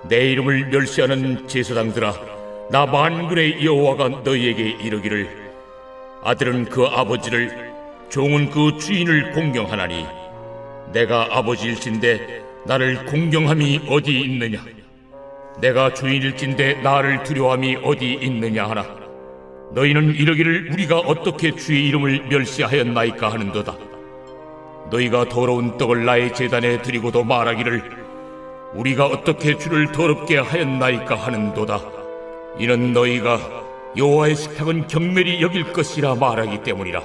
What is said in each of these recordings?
내 이름을 멸시하는 제사장들아, 나 만군의 여호와가 너희에게 이르기를, 아들은 그 아버지를, 종은 그 주인을 공경하나니 내가 아버지일진데 나를 공경함이 어디 있느냐? 내가 주인일진데 나를 두려워함이 어디 있느냐 하나? 너희는 이르기를, 우리가 어떻게 주의 이름을 멸시하였나이까 하는도다. 너희가 더러운 떡을 나의 제단에 드리고도 말하기를, 우리가 어떻게 주를 더럽게 하였나이까 하는도다. 이는 너희가 여호와의 식탁은 경멸히 여길 것이라 말하기 때문이라.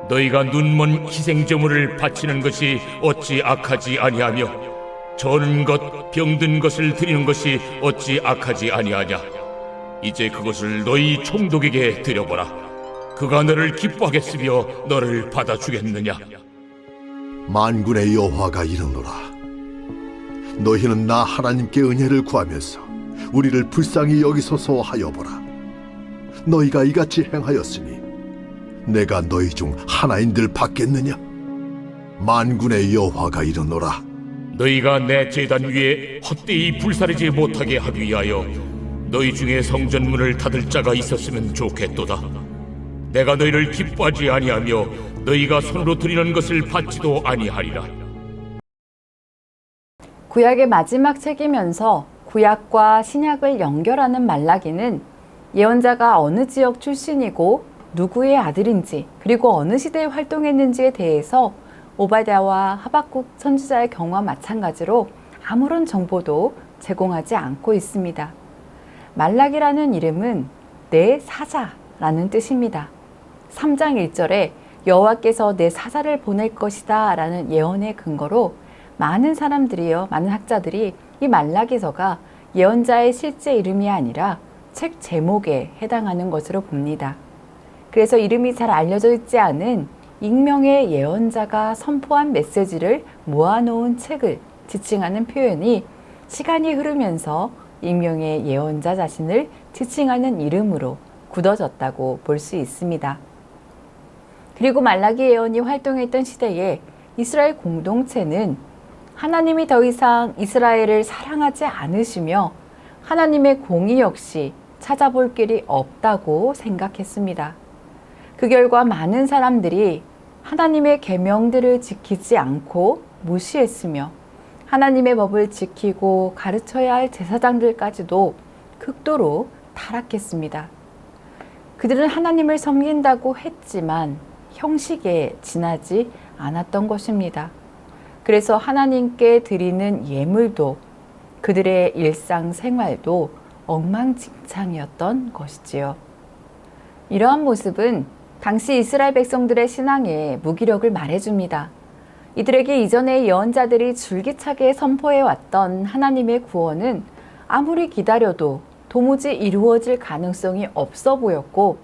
너희가 눈먼 희생제물을 바치는 것이 어찌 악하지 아니하며, 저는 것, 병든 것을 드리는 것이 어찌 악하지 아니하냐? 이제 그것을 너희 총독에게 드려보라. 그가 너를 기뻐하겠으며 너를 받아주겠느냐? 만군의 여호와가 이르노라. 너희는 나 하나님께 은혜를 구하면서 우리를 불쌍히 여기소서 하여보라. 너희가 이같이 행하였으니 내가 너희 중 하나인들 받겠느냐? 만군의 여호와가 이르노라. 너희가 내 제단 위에 헛되이 불사르지 못하게 하기 위하여 너희 중에 성전문을 닫을 자가 있었으면 좋겠도다. 내가 너희를 기뻐하지 아니하며 너희가 손으로 드리는 것을 받지도 아니하리라. 구약의 마지막 책이면서 구약과 신약을 연결하는 말라기는 예언자가 어느 지역 출신이고 누구의 아들인지, 그리고 어느 시대에 활동했는지에 대해서 오바댜와 하박국 선지자의 경우와 마찬가지로 아무런 정보도 제공하지 않고 있습니다. 말라기라는 이름은 내 사자라는 뜻입니다. 3장 1절에 여호와께서 내 사자를 보낼 것이다 라는 예언의 근거로 많은 사람들이요, 많은 학자들이 이 말라기서가 예언자의 실제 이름이 아니라 책 제목에 해당하는 것으로 봅니다. 그래서 이름이 잘 알려져 있지 않은 익명의 예언자가 선포한 메시지를 모아놓은 책을 지칭하는 표현이 시간이 흐르면서 익명의 예언자 자신을 지칭하는 이름으로 굳어졌다고 볼 수 있습니다. 그리고 말라기 예언이 활동했던 시대에 이스라엘 공동체는 하나님이 더 이상 이스라엘을 사랑하지 않으시며 하나님의 공의 역시 찾아볼 길이 없다고 생각했습니다. 그 결과 많은 사람들이 하나님의 계명들을 지키지 않고 무시했으며 하나님의 법을 지키고 가르쳐야 할 제사장들까지도 극도로 타락했습니다. 그들은 하나님을 섬긴다고 했지만 형식에 지나지 않았던 것입니다. 그래서 하나님께 드리는 예물도 그들의 일상생활도 엉망진창이었던 것이지요. 이러한 모습은 당시 이스라엘 백성들의 신앙에 무기력을 말해줍니다. 이들에게 이전의 예언자들이 줄기차게 선포해왔던 하나님의 구원은 아무리 기다려도 도무지 이루어질 가능성이 없어 보였고,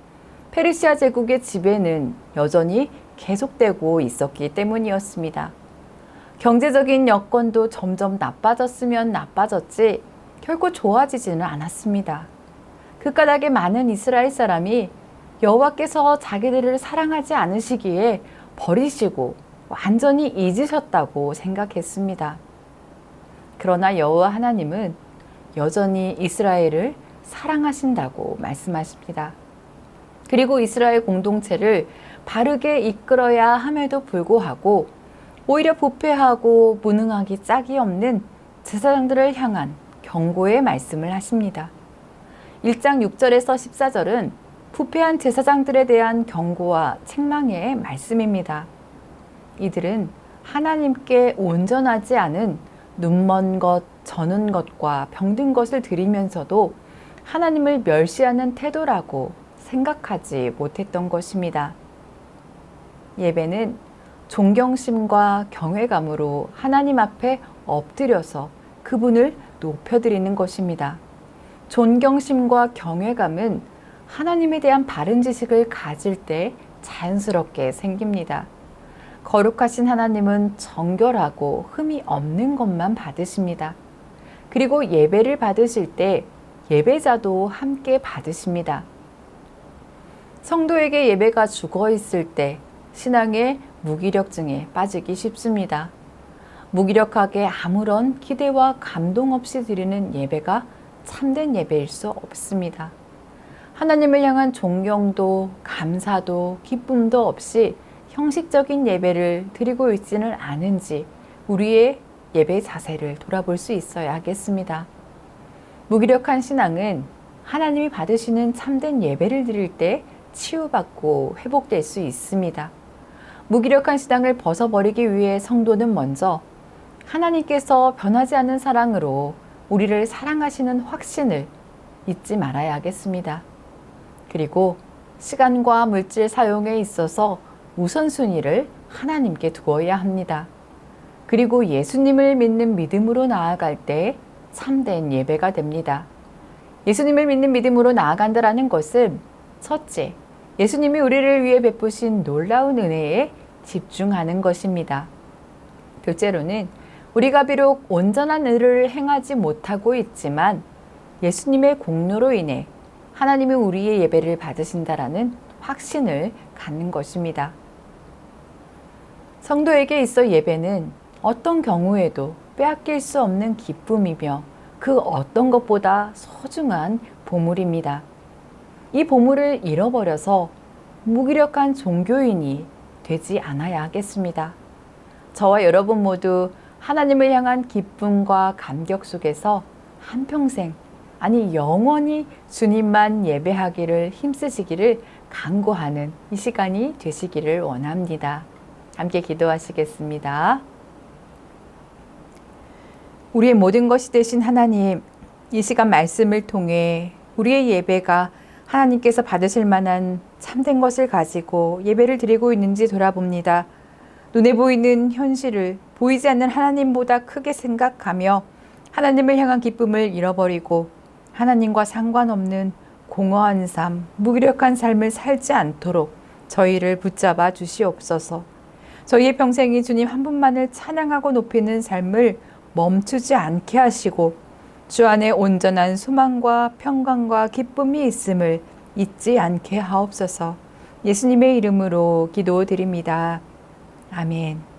페르시아 제국의 지배는 여전히 계속되고 있었기 때문이었습니다. 경제적인 여건도 점점 나빠졌으면 나빠졌지 결코 좋아지지는 않았습니다. 그 까닭에 많은 이스라엘 사람이 여호와께서 자기들을 사랑하지 않으시기에 버리시고 완전히 잊으셨다고 생각했습니다. 그러나 여호와 하나님은 여전히 이스라엘을 사랑하신다고 말씀하십니다. 그리고 이스라엘 공동체를 바르게 이끌어야 함에도 불구하고 오히려 부패하고 무능하기 짝이 없는 제사장들을 향한 경고의 말씀을 하십니다. 1장 6절에서 14절은 부패한 제사장들에 대한 경고와 책망의 말씀입니다. 이들은 하나님께 온전하지 않은 눈먼 것, 저는 것과 병든 것을 드리면서도 하나님을 멸시하는 태도라고 생각하지 못했던 것입니다. 예배는 존경심과 경외감으로 하나님 앞에 엎드려서 그분을 높여드리는 것입니다. 존경심과 경외감은 하나님에 대한 바른 지식을 가질 때 자연스럽게 생깁니다. 거룩하신 하나님은 정결하고 흠이 없는 것만 받으십니다. 그리고 예배를 받으실 때 예배자도 함께 받으십니다. 성도에게 예배가 죽어 있을 때 신앙의 무기력증에 빠지기 쉽습니다. 무기력하게 아무런 기대와 감동 없이 드리는 예배가 참된 예배일 수 없습니다. 하나님을 향한 존경도 감사도 기쁨도 없이 형식적인 예배를 드리고 있지는 않은지 우리의 예배 자세를 돌아볼 수 있어야 하겠습니다. 무기력한 신앙은 하나님이 받으시는 참된 예배를 드릴 때 치유받고 회복될 수 있습니다. 무기력한 신앙을 벗어버리기 위해 성도는 먼저 하나님께서 변하지 않는 사랑으로 우리를 사랑하시는 확신을 잊지 말아야 하겠습니다. 그리고 시간과 물질 사용에 있어서 우선순위를 하나님께 두어야 합니다. 그리고 예수님을 믿는 믿음으로 나아갈 때 참된 예배가 됩니다. 예수님을 믿는 믿음으로 나아간다라는 것은 첫째, 예수님이 우리를 위해 베푸신 놀라운 은혜에 집중하는 것입니다. 둘째로는 우리가 비록 온전한 의를 행하지 못하고 있지만 예수님의 공로로 인해 하나님이 우리의 예배를 받으신다라는 확신을 갖는 것입니다. 성도에게 있어 예배는 어떤 경우에도 빼앗길 수 없는 기쁨이며 그 어떤 것보다 소중한 보물입니다. 이 보물을 잃어버려서 무기력한 종교인이 되지 않아야 하겠습니다. 저와 여러분 모두 하나님을 향한 기쁨과 감격 속에서 한평생, 아니 영원히 주님만 예배하기를 힘쓰시기를 간구하는 이 시간이 되시기를 원합니다. 함께 기도하시겠습니다. 우리의 모든 것이 되신 하나님, 이 시간 말씀을 통해 우리의 예배가 하나님께서 받으실 만한 참된 것을 가지고 예배를 드리고 있는지 돌아봅니다. 눈에 보이는 현실을 보이지 않는 하나님보다 크게 생각하며 하나님을 향한 기쁨을 잃어버리고 하나님과 상관없는 공허한 삶, 무기력한 삶을 살지 않도록 저희를 붙잡아 주시옵소서. 저희의 평생이 주님 한 분만을 찬양하고 높이는 삶을 멈추지 않게 하시고 주 안에 온전한 소망과 평강과 기쁨이 있음을 잊지 않게 하옵소서. 예수님의 이름으로 기도드립니다. 아멘.